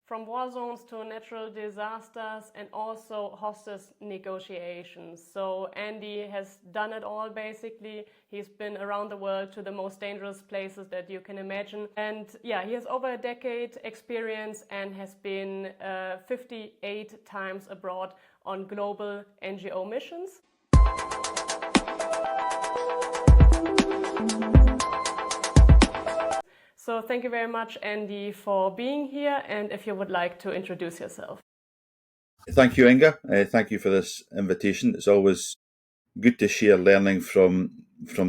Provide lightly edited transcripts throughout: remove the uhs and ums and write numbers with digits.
From war zones to natural disasters and also hostage negotiations. So Andy has done it all basically. He's been around the world to the most dangerous places that you can imagine. And yeah, he has over a decade experience and has been 58 times abroad on global NGO missions. So thank you very much, Andy, for being here, and if you would like to introduce yourself. Thank you, Inga. Thank you for this invitation. It's always good to share learning from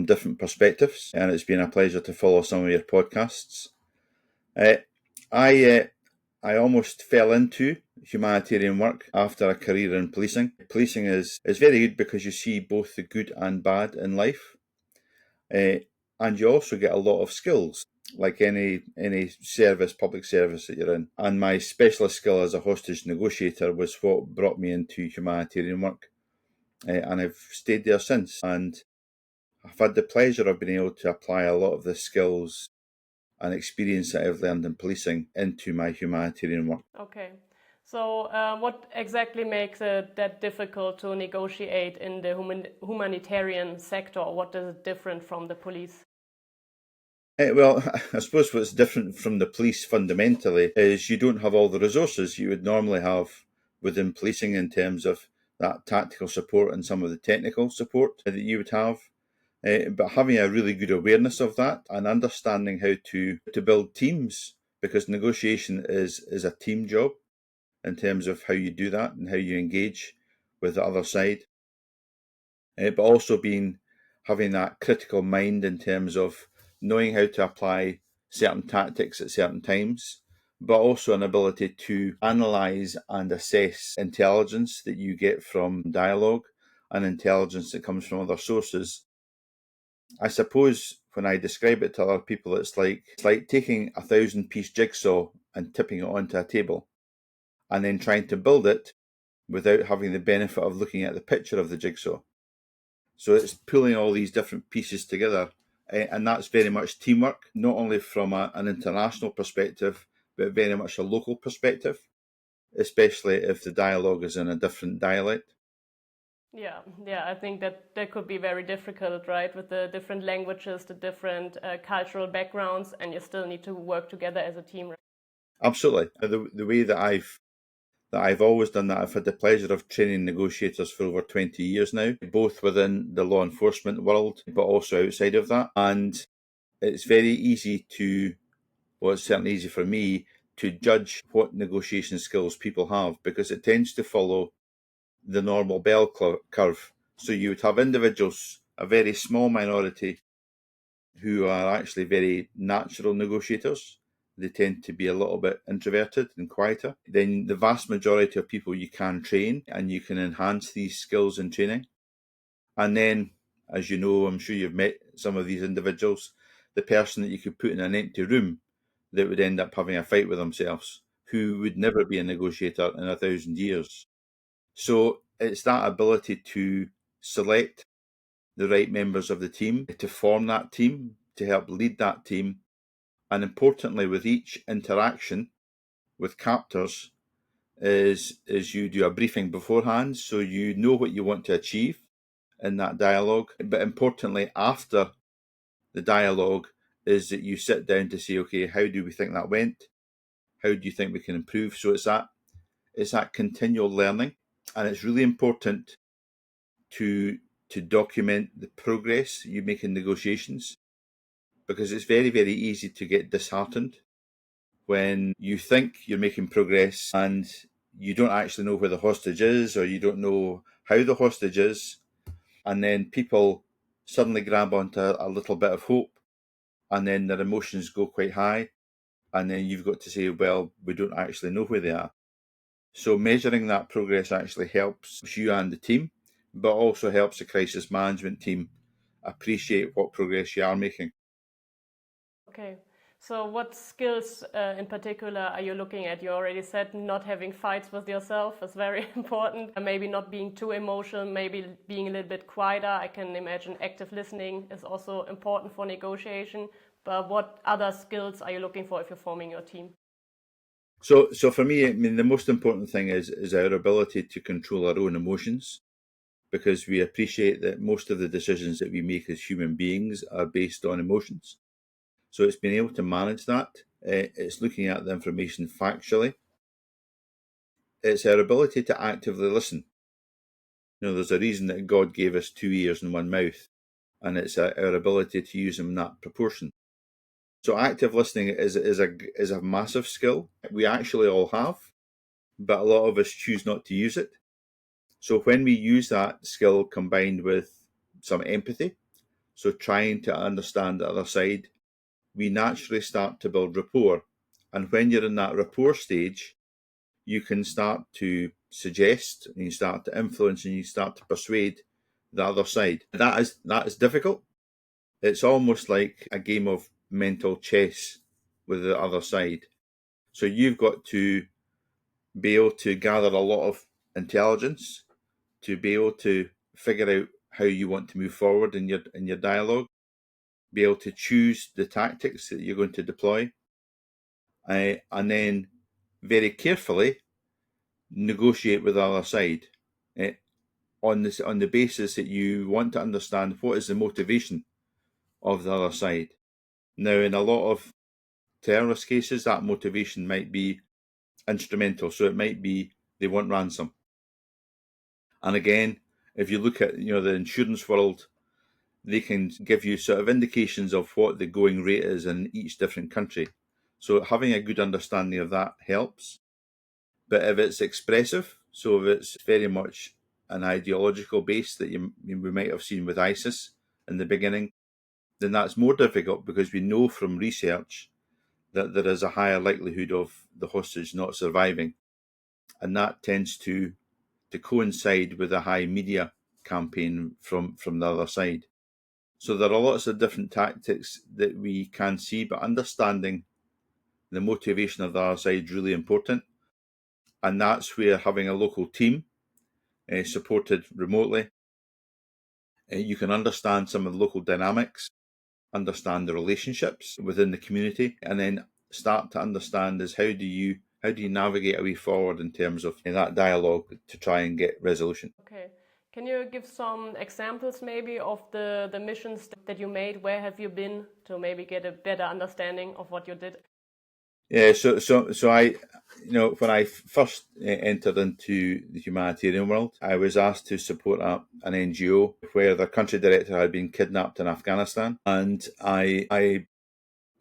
different perspectives, and it's been a pleasure to follow some of your podcasts. I almost fell into humanitarian work after a career in policing. Policing is very good because you see both the good and bad in life, and you also get a lot of skills, like any service, public service that you're in. And my specialist skill as a hostage negotiator was what brought me into humanitarian work, and I've stayed there since. And I've had the pleasure of being able to apply a lot of the skills and experience that I've learned in policing into my humanitarian work. Okay. So what exactly makes it that difficult to negotiate in the humanitarian sector? What is it different from the police? Well, I suppose what's different from the police fundamentally is you don't have all the resources you would normally have within policing in terms of that tactical support and some of the technical support that you would have. But having a really good awareness of that and understanding how to build teams, because negotiation is a team job in terms of how you do that and how you engage with the other side. But also having that critical mind in terms of knowing how to apply certain tactics at certain times, but also an ability to analyse and assess intelligence that you get from dialogue and intelligence that comes from other sources. I suppose when I describe it to other people, it's like taking a 1,000-piece jigsaw and tipping it onto a table and then trying to build it without having the benefit of looking at the picture of the jigsaw. So it's pulling all these different pieces together, and that's very much teamwork, not only from an international perspective, but very much a local perspective, especially if the dialogue is in a different dialect. Yeah, I think that could be very difficult, right? With the different languages, the different cultural backgrounds, and you still need to work together as a team. Right? Absolutely. The way that I've always done that. I've had the pleasure of training negotiators for over 20 years now, both within the law enforcement world, but also outside of that. And it's very easy it's certainly easy for me to judge what negotiation skills people have, because it tends to follow the normal bell curve. So you would have individuals, a very small minority, who are actually very natural negotiators. They tend to be a little bit introverted and quieter. Then the vast majority of people you can train, and you can enhance these skills in training. And then, as you know, I'm sure you've met some of these individuals, the person that you could put in an empty room that would end up having a fight with themselves, who would never be a negotiator in 1,000 years. So it's that ability to select the right members of the team, to form that team, to help lead that team, and importantly, with each interaction with captors, is you do a briefing beforehand, so you know what you want to achieve in that dialogue. But importantly, after the dialogue, is that you sit down to say, okay, how do we think that went? How do you think we can improve? So it's that continual learning, and it's really important to document the progress you make in negotiations, because it's very, very easy to get disheartened when you think you're making progress and you don't actually know where the hostage is, or you don't know how the hostage is, and then people suddenly grab onto a little bit of hope, and then their emotions go quite high, and then you've got to say, well, we don't actually know where they are. So measuring that progress actually helps you and the team, but also helps the crisis management team appreciate what progress you are making. Okay. So what skills in particular are you looking at? You already said not having fights with yourself is very important. Maybe not being too emotional, maybe being a little bit quieter. I can imagine active listening is also important for negotiation. But what other skills are you looking for if you're forming your team? So for me, I mean, the most important thing is our ability to control our own emotions, because we appreciate that most of the decisions that we make as human beings are based on emotions. So it's being able to manage that. It's looking at the information factually. It's our ability to actively listen. There's a reason that God gave us 2 ears and 1 mouth, and it's our ability to use them in that proportion. So active listening is a massive skill we actually all have, but a lot of us choose not to use it. So when we use that skill combined with some empathy, so trying to understand the other side, we naturally start to build rapport. And when you're in that rapport stage, you can start to suggest, and you start to influence, and you start to persuade the other side. That is difficult. It's almost like a game of mental chess with the other side. So you've got to be able to gather a lot of intelligence to be able to figure out how you want to move forward in your dialogue, be able to choose the tactics that you're going to deploy, and then very carefully negotiate with the other side on the basis that you want to understand what is the motivation of the other side. Now, in a lot of terrorist cases, that motivation might be instrumental. So it might be they want ransom. And again, if you look at the insurance world, they can give you sort of indications of what the going rate is in each different country. So having a good understanding of that helps. But if it's expressive, so if it's very much an ideological base that we might have seen with ISIS in the beginning, then that's more difficult, because we know from research that there is a higher likelihood of the hostage not surviving. And that tends to coincide with a high media campaign from the other side. So there are lots of different tactics that we can see, but understanding the motivation of the other side is really important. And that's where having a local team supported remotely, you can understand some of the local dynamics, understand the relationships within the community, and then start to understand is how do you navigate a way forward in terms of that dialogue to try and get resolution. Okay. Can you give some examples maybe of the missions that you made? Where have you been to maybe get a better understanding of what you did? Yeah, so I, when I first entered into the humanitarian world, I was asked to support an NGO where the country director had been kidnapped in Afghanistan, and I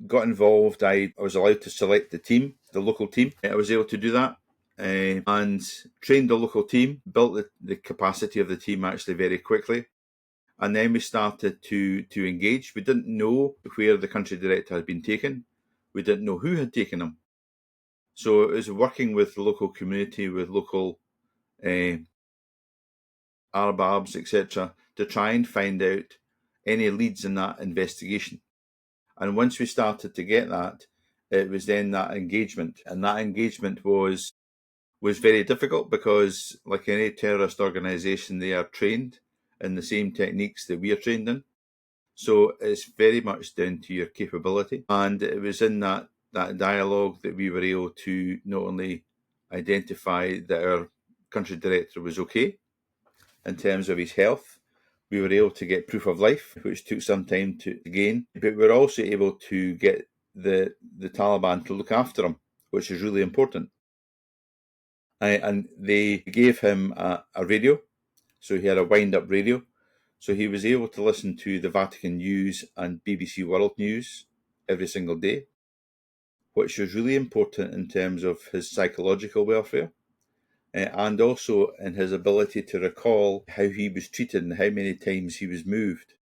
got involved. I was allowed to select the local team. I was able to do that, and trained the local team, built the capacity of the team actually very quickly. And then we started to engage. We didn't know where the country director had been taken. We didn't know who had taken him. So it was working with the local community, with local Arbabs, etc., to try and find out any leads in that investigation. And once we started to get that, it was then that engagement. And that engagement was very difficult, because like any terrorist organisation, they are trained in the same techniques that we are trained in. So it's very much down to your capability. And it was in that dialogue that we were able to not only identify that our country director was okay in terms of his health, we were able to get proof of life, which took some time to gain, but we were also able to get the Taliban to look after him, which is really important. And they gave him a radio, so he had a wind-up radio. So he was able to listen to the Vatican News and BBC World News every single day, which was really important in terms of his psychological welfare, and also in his ability to recall how he was treated and how many times he was moved.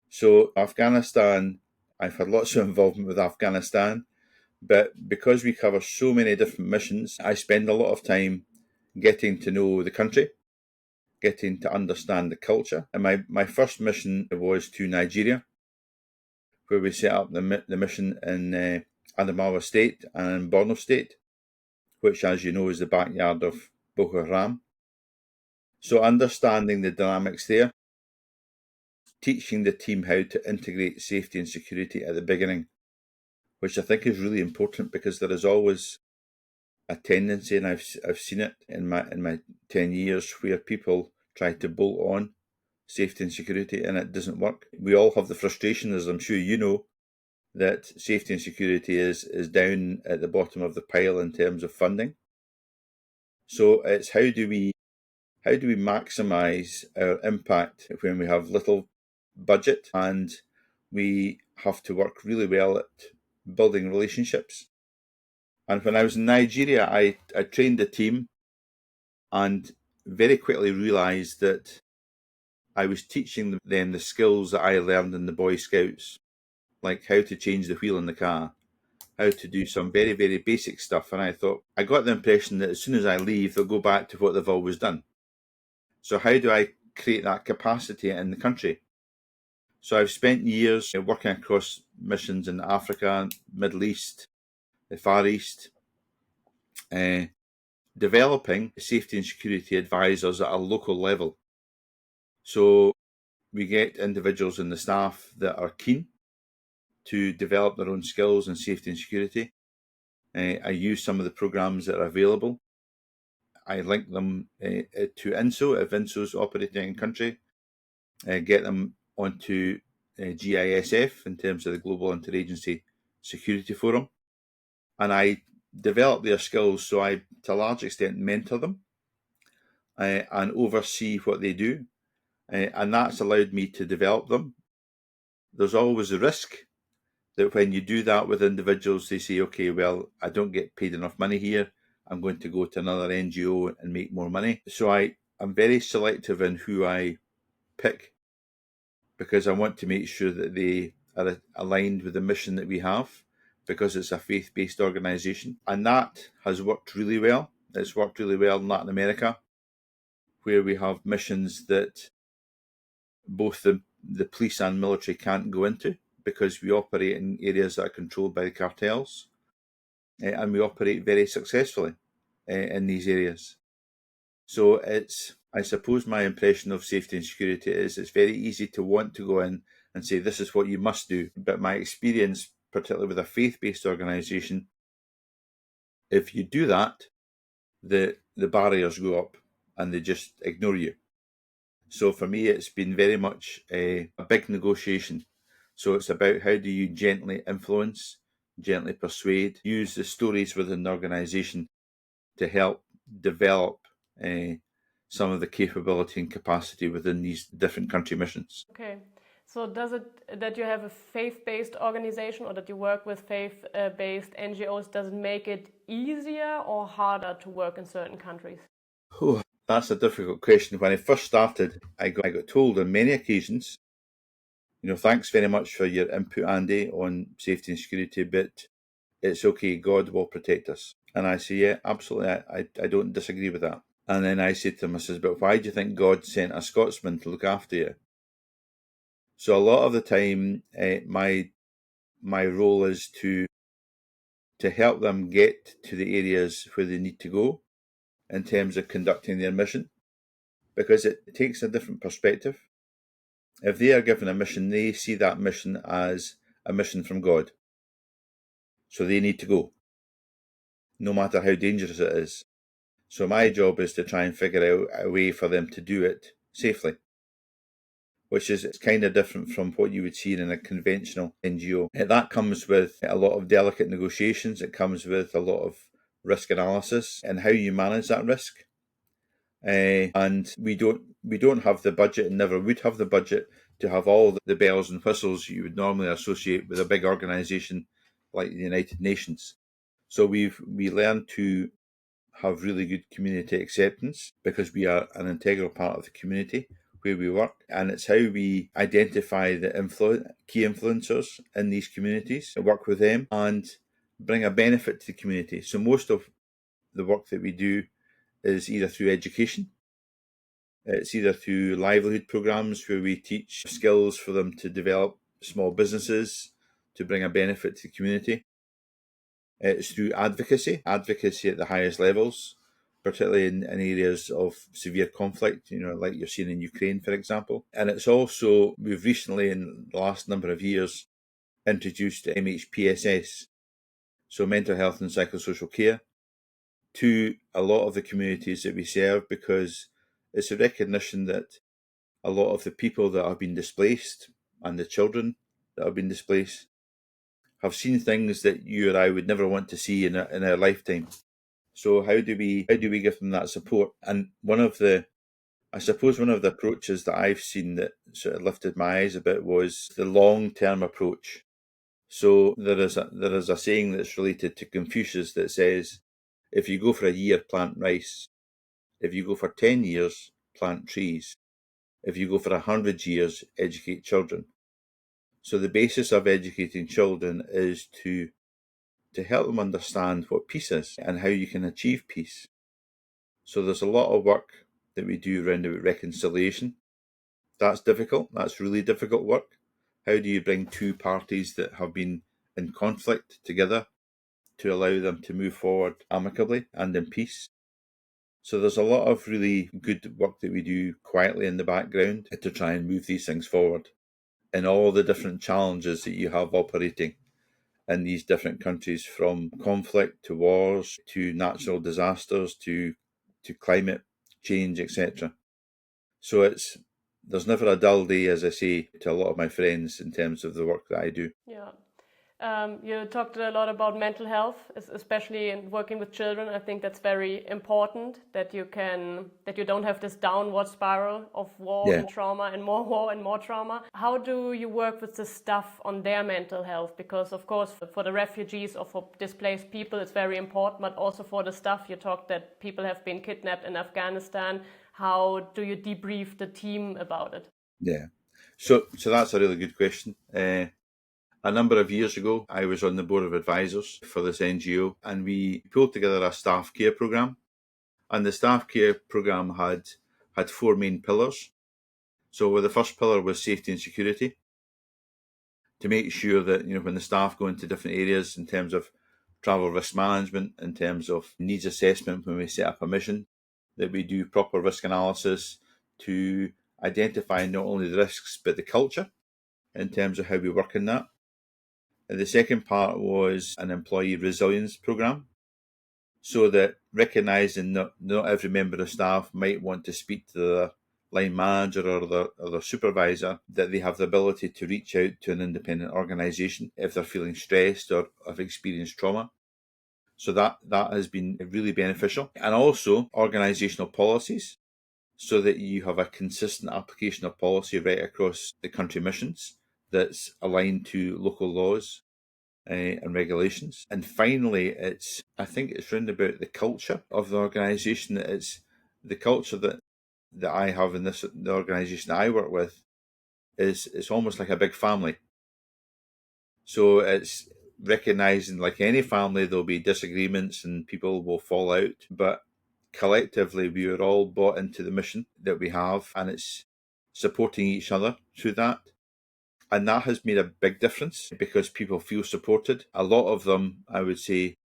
So Afghanistan, I've had lots of involvement with Afghanistan, but because we cover so many different missions, I spend a lot of time getting to know the country, getting to understand the culture. And my first mission was to Nigeria, where we set up the mission in Adamawa State and Borno State, which, as you know, is the backyard of Boko Haram. So understanding the dynamics there, teaching the team how to integrate safety and security at the beginning, which I think is really important, because there is always a tendency, and I've seen it in my 10 years, where people try to bolt on safety and security, and it doesn't work. We all have the frustration, as I'm sure you know, that safety and security is down at the bottom of the pile in terms of funding. So it's how do we maximise our impact when we have little budget and we have to work really well at building relationships. And when I was in Nigeria, I trained a team and very quickly realised that I was teaching them the skills that I learned in the Boy Scouts, like how to change the wheel in the car, how to do some very, very basic stuff. And I thought, I got the impression that as soon as I leave, they'll go back to what they've always done. So how do I create that capacity in the country? So I've spent years working across missions in Africa, Middle East, the Far East, developing safety and security advisors at a local level. So we get individuals in the staff that are keen to develop their own skills in safety and security. I use some of the programs that are available. I link them to INSO, if INSO's operating in country, get them onto GISF in terms of the Global Interagency Security Forum. And I develop their skills, so I, to a large extent, mentor them and oversee what they do. And that's allowed me to develop them. There's always a risk that when you do that with individuals, they say, okay, well, I don't get paid enough money here. I'm going to go to another NGO and make more money. So I'm very selective in who I pick, because I want to make sure that they are aligned with the mission that we have, because it's a faith-based organisation. And that has worked really well. It's worked really well in Latin America, where we have missions that both the police and military can't go into, because we operate in areas that are controlled by the cartels, and we operate very successfully in these areas. So I suppose my impression of safety and security is it's very easy to want to go in and say, this is what you must do. But my experience, particularly with a faith-based organisation, if you do that, the barriers go up and they just ignore you. So for me, it's been very much a big negotiation. So it's about how do you gently influence, gently persuade, use the stories within the organisation to help develop some of the capability and capacity within these different country missions. Okay. So does it that you have a faith-based organization, or that you work with faith-based NGOs, does it make it easier or harder to work in certain countries? Oh, that's a difficult question. When I first started, I got told on many occasions, thanks very much for your input, Andy, on safety and security, but it's okay, God will protect us. And I say, yeah, absolutely, I don't disagree with that. And then I say to them, I says, but why do you think God sent a Scotsman to look after you? So a lot of the time, my role is to help them get to the areas where they need to go in terms of conducting their mission, because it takes a different perspective. If they are given a mission, they see that mission as a mission from God. So they need to go, no matter how dangerous it is. So my job is to try and figure out a way for them to do it safely, which is kind of different from what you would see in a conventional NGO. That comes with a lot of delicate negotiations. It comes with a lot of risk analysis and how you manage that risk. And we don't have the budget, and never would have the budget, to have all the bells and whistles you would normally associate with a big organisation like the United Nations. So we learned to have really good community acceptance, because we are an integral part of the community where we work, and it's how we identify the key influencers in these communities and work with them and bring a benefit to the community. So most of the work that we do is either through education, it's either through livelihood programs where we teach skills for them to develop small businesses to bring a benefit to the community. It's through advocacy at the highest levels, particularly in areas of severe conflict, like you're seeing in Ukraine, for example. And it's also, we've recently, in the last number of years, introduced MHPSS, so mental health and psychosocial care, to a lot of the communities that we serve, because it's a recognition that a lot of the people that have been displaced and the children that have been displaced have seen things that you or I would never want to see in our lifetime. So how do we give them that support? And one of the approaches that I've seen that sort of lifted my eyes a bit was the long-term approach. So there is a saying that's related to Confucius that says, if you go for a year, plant rice. If you go for 10 years, plant trees. If you go for 100 years, educate children. So the basis of educating children is to help them understand what peace is and how you can achieve peace. So there's a lot of work that we do around about reconciliation. That's difficult. That's really difficult work. How do you bring two parties that have been in conflict together to allow them to move forward amicably and in peace? So there's a lot of really good work that we do quietly in the background to try and move these things forward in all the different challenges that you have operating in these different countries, from conflict to wars to natural disasters to climate change, etc. So there's never a dull day, as I say to a lot of my friends, in terms of the work that I do. Yeah. You talked a lot about mental health, especially in working with children. I think that's very important, that you don't have this downward spiral of war and trauma and more war and more trauma. How do you work with the staff on their mental health? Because of course, for the refugees or for displaced people, it's very important, but also for the staff. You talked that people have been kidnapped in Afghanistan. How do you debrief the team about it? Yeah, so that's a really good question. A number of years ago, I was on the board of advisors for this NGO, and we pulled together a staff care programme. And the staff care programme had four main pillars. So the first pillar was safety and security, to make sure that, when the staff go into different areas in terms of travel risk management, in terms of needs assessment when we set up a mission, that we do proper risk analysis to identify not only the risks but the culture in terms of how we work in that. And the second part was an employee resilience programme, so that recognising that not every member of staff might want to speak to the line manager or their supervisor, that they have the ability to reach out to an independent organisation if they're feeling stressed or have experienced trauma. So that has been really beneficial. And also organisational policies, so that you have a consistent application of policy right across the country missions that's aligned to local laws and regulations. And finally, I think it's round about the culture of the organisation. It's the culture that I have in the organisation I work with it's almost like a big family. So it's recognising, like any family, there'll be disagreements and people will fall out, but collectively we are all bought into the mission that we have, and it's supporting each other through that. And that has made a big difference because people feel supported. A lot of them, I would say,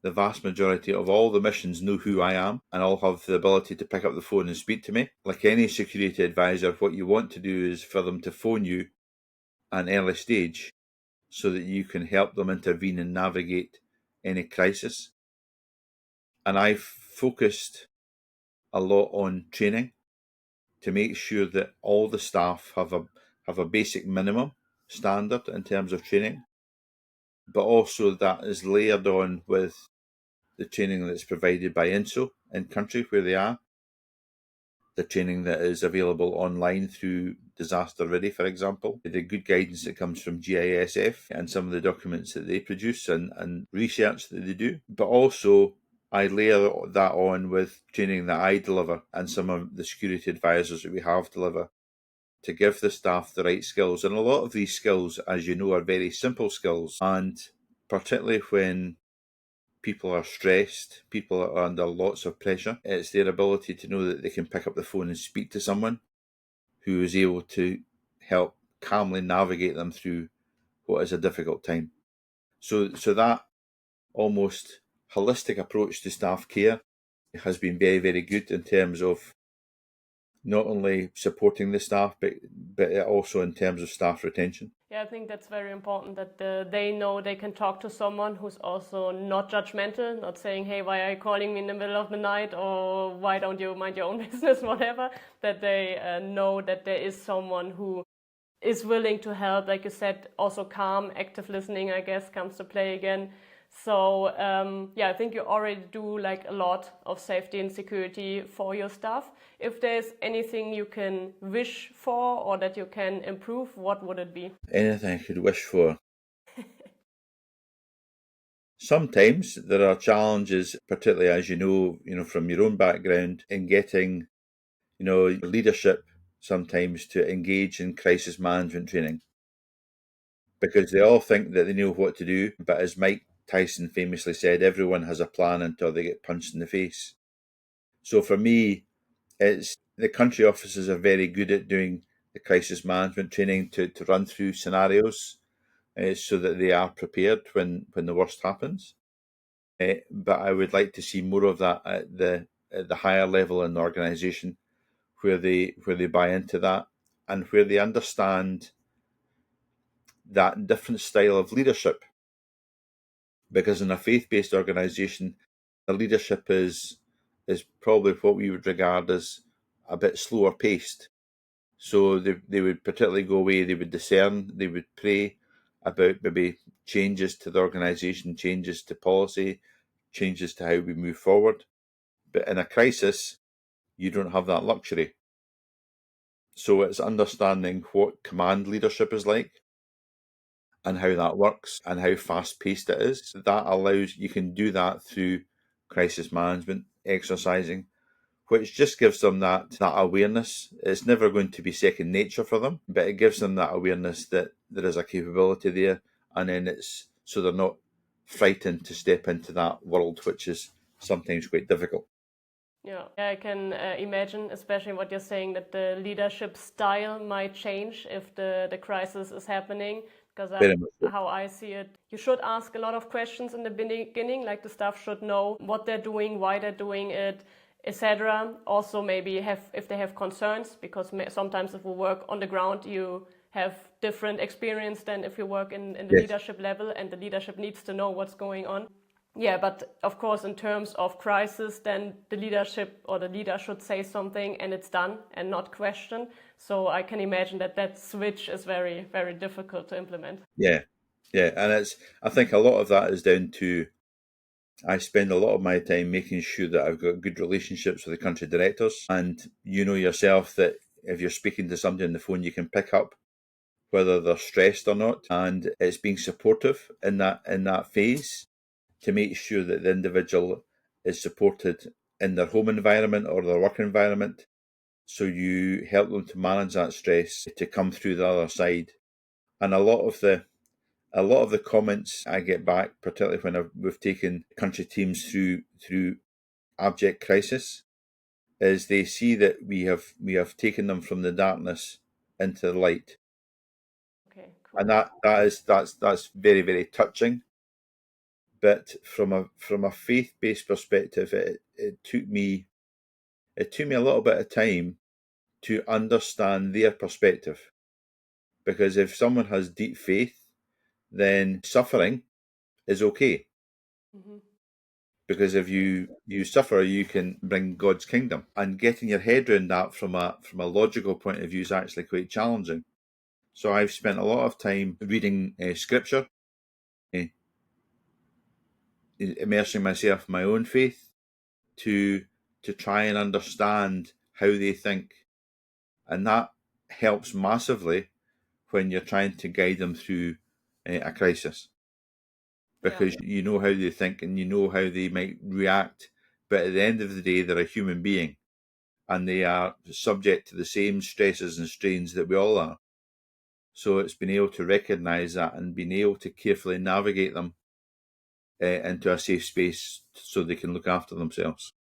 the vast majority of all the missions know who I am and all have the ability to pick up the phone and speak to me. Like any security advisor, what you want to do is for them to phone you at an early stage so that you can help them intervene and navigate any crisis. And I've focused a lot on training to make sure that all the staff have a basic minimum standard in terms of training, but also that is layered on with the training that's provided by INSO in country where they are, the training that is available online through Disaster Ready, for example, the good guidance that comes from GISF and some of the documents that they produce and research that they do. But also I layer that on with training that I deliver and some of the security advisors that we have deliver, to give the staff the right skills. And a lot of these skills, as you know, are very simple skills, and particularly when people are stressed, people are under lots of pressure, it's their ability to know that they can pick up the phone and speak to someone who is able to help calmly navigate them through what is a difficult time. So that almost holistic approach to staff care has been very, very good in terms of not only supporting the staff, but also in terms of staff retention. Yeah, I think that's very important that they know they can talk to someone who's also not judgmental, not saying, hey, why are you calling me in the middle of the night, or why don't you mind your own business, whatever, that they know that there is someone who is willing to help. Like you said, also calm, active listening, I guess, comes to play again. So yeah, I think you already do like a lot of safety and security for your staff. If there's anything you can wish for or that you can improve, what would it be? Anything I could wish for. Sometimes there are challenges, particularly as you know from your own background, in getting, leadership sometimes to engage in crisis management training, because they all think that they know what to do. But as Mike Tyson famously said, everyone has a plan until they get punched in the face. So for me, it's the country officers are very good at doing the crisis management training to run through scenarios so that they are prepared when the worst happens. But I would like to see more of that at the higher level in the organisation, where they buy into that and where they understand that different style of leadership. Because in a faith-based organisation, the leadership is probably what we would regard as a bit slower paced. So they would particularly go away, they would discern, they would pray about maybe changes to the organisation, changes to policy, changes to how we move forward. But in a crisis, you don't have that luxury. So it's understanding what command leadership is like and how that works and how fast paced it is. That allows, you can do that through crisis management, exercising, which just gives them that awareness. It's never going to be second nature for them, but it gives them that awareness that there is a capability there, and then it's so they're not frightened to step into that world, which is sometimes quite difficult. Yeah, I can imagine, especially what you're saying, that the leadership style might change if the crisis is happening. Because how I see it, you should ask a lot of questions in the beginning, like the staff should know what they're doing, why they're doing it, etc. Also, maybe if they have concerns, because sometimes if we work on the ground, you have different experience than if you work in the leadership level, and the leadership needs to know what's going on. Yeah, but of course, in terms of crisis, then the leadership or the leader should say something and it's done and not question. So I can imagine that switch is very, very difficult to implement. Yeah, and I think a lot of that is down to, I spend a lot of my time making sure that I've got good relationships with the country directors, and you know yourself that if you're speaking to somebody on the phone, you can pick up whether they're stressed or not, and it's being supportive in that phase to make sure that the individual is supported in their home environment or their work environment. So you help them to manage that stress to come through the other side. And a lot of the comments I get back, particularly when we've taken country teams through abject crisis, is they see that we have taken them from the darkness into the light. Okay, cool. And that's very, very touching. But from a faith-based perspective, it took me a little bit of time to understand their perspective. Because if someone has deep faith, then suffering is okay. Mm-hmm. Because if you suffer, you can bring God's kingdom. And getting your head around that from a logical point of view is actually quite challenging. So I've spent a lot of time reading scripture, immersing myself in my own faith to try and understand how they think. And that helps massively when you're trying to guide them through a crisis, because you know how they think and you know how they might react. But at the end of the day, they're a human being and they are subject to the same stresses and strains that we all are. So it's being able to recognise that and being able to carefully navigate them into a safe space so they can look after themselves.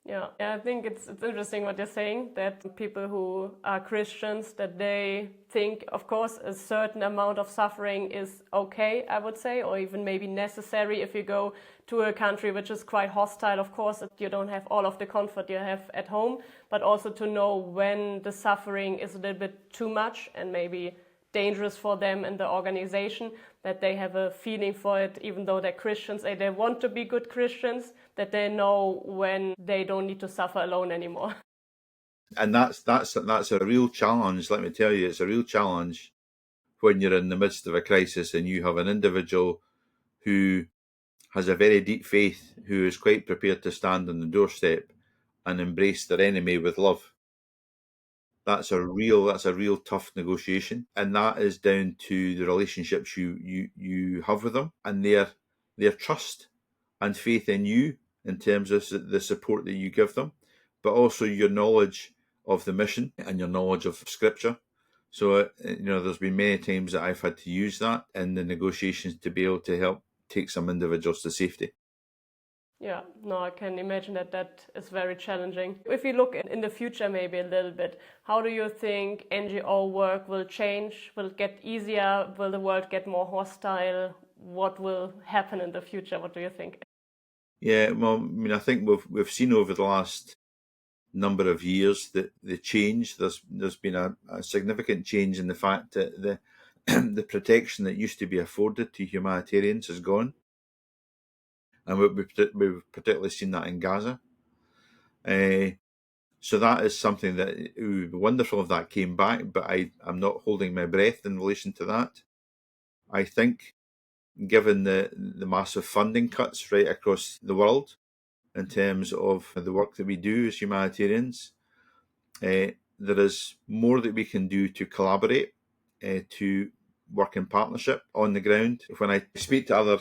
Yeah, I think it's interesting what you're saying, that people who are Christians, that they think, of course, a certain amount of suffering is okay, I would say, or even maybe necessary if you go to a country which is quite hostile. Of course, you don't have all of the comfort you have at home, but also to know when the suffering is a little bit too much and maybe dangerous for them and the organization, that they have a feeling for it, even though they're Christians and they want to be good Christians, that they know when they don't need to suffer alone anymore. And that's a real challenge. Let me tell you, it's a real challenge when you're in the midst of a crisis and you have an individual who has a very deep faith, who is quite prepared to stand on the doorstep and embrace their enemy with love. That's a real tough negotiation, and that is down to the relationships you have with them and their trust and faith in you in terms of the support that you give them, but also your knowledge of the mission and your knowledge of Scripture. So, there's been many times that I've had to use that in the negotiations to be able to help take some individuals to safety. Yeah, no, I can imagine that is very challenging. If you look in the future maybe a little bit, how do you think NGO work will change? Will it get easier? Will the world get more hostile? What will happen in the future? What do you think? Yeah, well, I mean, I think we've seen over the last number of years that the change, there's been a significant change in the fact that the protection that used to be afforded to humanitarians is gone, and we've particularly seen that in Gaza. So that is something that it would be wonderful if that came back, but I'm not holding my breath in relation to that. I think, given the massive funding cuts right across the world in terms of the work that we do as humanitarians, there is more that we can do to collaborate, to work in partnership on the ground. When I speak to other,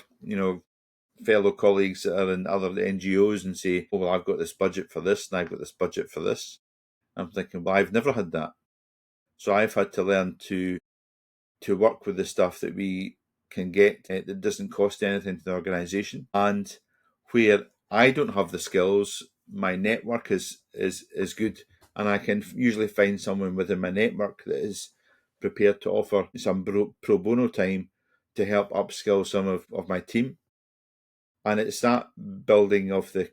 fellow colleagues that are in other NGOs and say, "Oh, well, I've got this budget for this and I've got this budget for this," I'm thinking, "Well, I've never had that." So I've had to learn to work with the stuff that we can get that doesn't cost anything to the organisation, and where I don't have the skills, my network is good, and I can usually find someone within my network that is prepared to offer some pro bono time to help upskill some of my team. And it's that building of the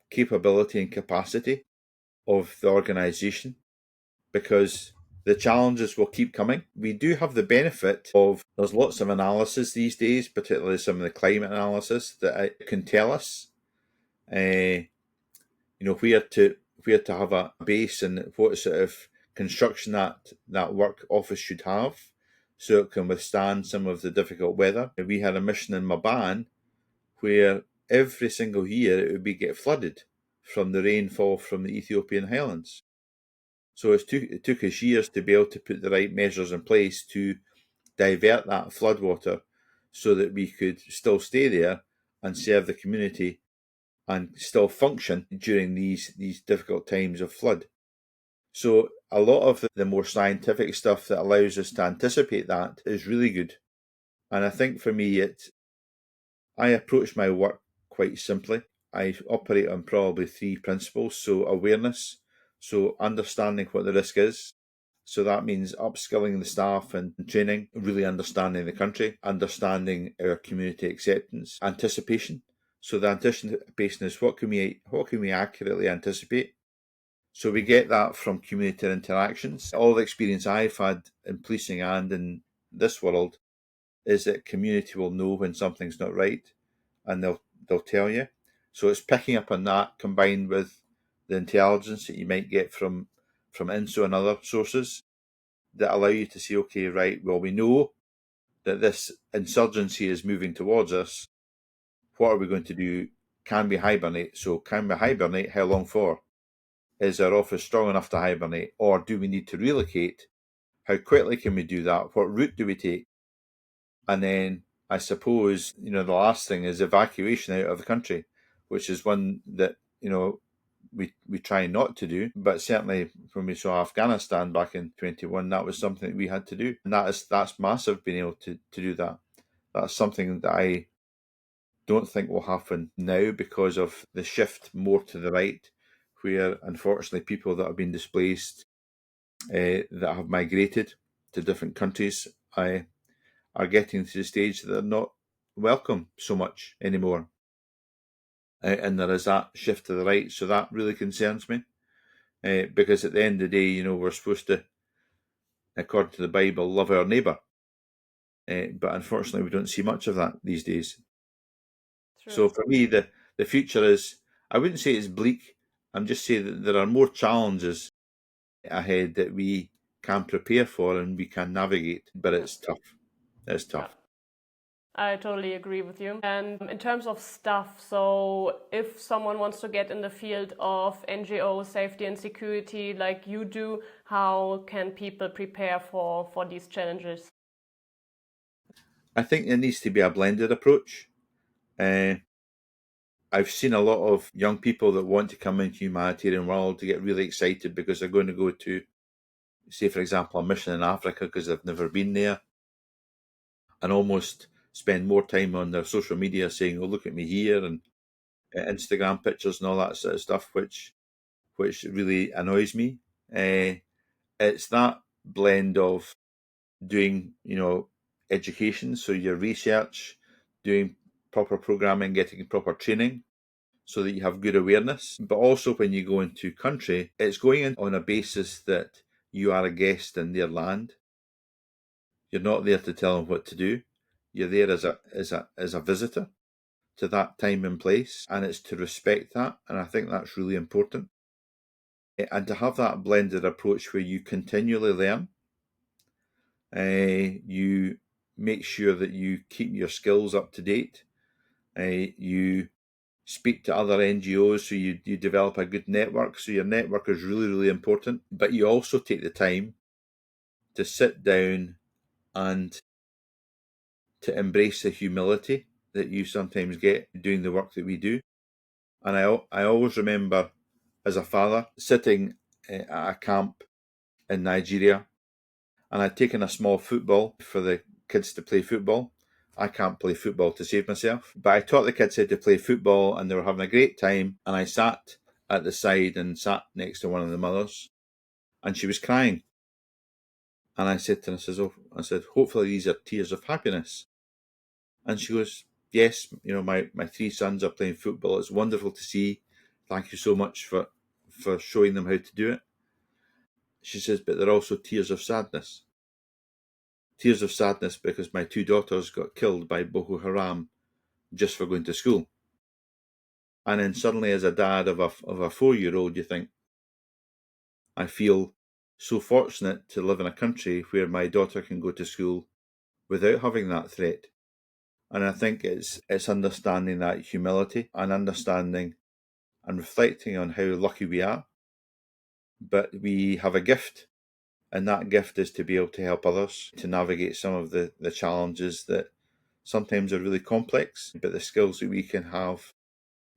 capability and capacity of the organisation, because the challenges will keep coming. We do have the benefit of, there's lots of analysis these days, particularly some of the climate analysis, that can tell us, where to have a base and what sort of construction that work office should have, so it can withstand some of the difficult weather. We had a mission in Maban where every single year it would get flooded from the rainfall from the Ethiopian highlands. So it took us years to be able to put the right measures in place to divert that floodwater so that we could still stay there and serve the community and still function during these difficult times of flood. So a lot of the more scientific stuff that allows us to anticipate that is really good. And I think for me, I approach my work quite simply. I operate on probably 3 principles. So awareness, so understanding what the risk is. So that means upskilling the staff and training, really understanding the country, understanding our community acceptance, anticipation. So the anticipation is what can we accurately anticipate? So we get that from community interactions. All the experience I've had in policing and in this world is that community will know when something's not right, and they'll tell you. So it's picking up on that, combined with the intelligence that you might get from INSO and other sources, that allow you to say, okay, right, well, we know that this insurgency is moving towards us. What are we going to do? Can we hibernate? So can we hibernate? How long for? Is our office strong enough to hibernate? Or do we need to relocate? How quickly can we do that? What route do we take? And then I suppose, the last thing is evacuation out of the country, which is one that, we try not to do. But certainly when we saw Afghanistan back in 21, that was something that we had to do. And that's massive, being able to do that. That's something that I don't think will happen now because of the shift more to the right, where unfortunately people that have been displaced, that have migrated to different countries, are getting to the stage that they're not welcome so much anymore. And there is that shift to the right, so that really concerns me. Because at the end of the day, you know, we're supposed to, according to the Bible, love our neighbour. But unfortunately, we don't see much of that these days. True. So for me, the future is, I wouldn't say it's bleak. I'm just saying that there are more challenges ahead that we can prepare for and we can navigate, but it's tough. It's tough. I totally agree with you. And in terms of stuff, so if someone wants to get in the field of NGO safety and security like you do, how can people prepare for these challenges? I think there needs to be a blended approach. I've seen a lot of young people that want to come into the humanitarian world to get really excited because they're going to go to, say, for example, a mission in Africa because they've never been there, and almost spend more time on their social media saying, "Oh, look at me here," and Instagram pictures and all that sort of stuff, which really annoys me. It's that blend of doing, you know, education, so your research, doing proper programming, getting proper training, so that you have good awareness. But also when you go into country, it's going in on a basis that you are a guest in their land. You're not there to tell them what to do. You're there as a visitor to that time and place, and it's to respect that. And I think that's really important. And to have that blended approach where you continually learn, you make sure that you keep your skills up to date. You speak to other NGOs, so you develop a good network. So your network is really, really important. But you also take the time to sit down and to embrace the humility that you sometimes get doing the work that we do. And I always remember as a father sitting at a camp in Nigeria, and I'd taken a small football for the kids to play football. I can't play football to save myself, but I taught the kids how to play football, and they were having a great time. And I sat at the side and sat next to one of the mothers, and she was crying. And I said to her, I said, hopefully these are tears of happiness. And she goes, yes, you know, my 3 sons are playing football. It's wonderful to see. Thank you so much for showing them how to do it. She says, but they're also tears of sadness. Tears of sadness because my 2 daughters got killed by Boko Haram just for going to school. And then suddenly, as a dad of a 4-year-old, you think, I feel so fortunate to live in a country where my daughter can go to school without having that threat. And I think it's understanding that humility and understanding and reflecting on how lucky we are. But we have a gift, and that gift is to be able to help others to navigate some of the challenges that sometimes are really complex, but the skills that we can have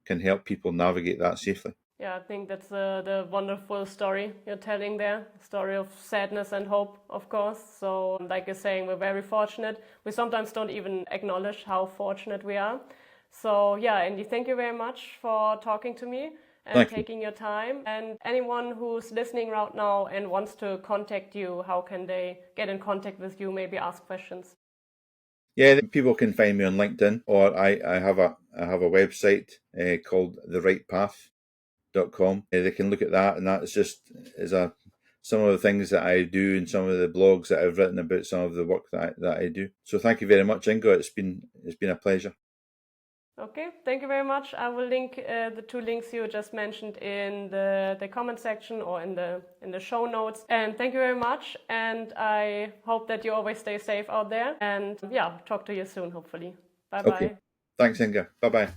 can help people navigate that safely. Yeah, I think that's the wonderful story you're telling there. Story of sadness and hope, of course. So, like you're saying, we're very fortunate. We sometimes don't even acknowledge how fortunate we are. So, yeah, Andy, thank you very much for talking to me and taking your time. And anyone who's listening right now and wants to contact you, how can they get in contact with you, maybe ask questions? Yeah, people can find me on LinkedIn, or I have a website called therightpath.com. They can look at that, and that's just some of the things that I do and some of the blogs that I've written about some of the work that I do. So thank you very much, Ingo. It's been a pleasure. Okay, thank you very much. I will link the 2 links you just mentioned in the comment section or in the show notes. And thank you very much. And I hope that you always stay safe out there. And yeah, talk to you soon, hopefully. Bye-bye. Okay. Thanks, Inga. Bye-bye.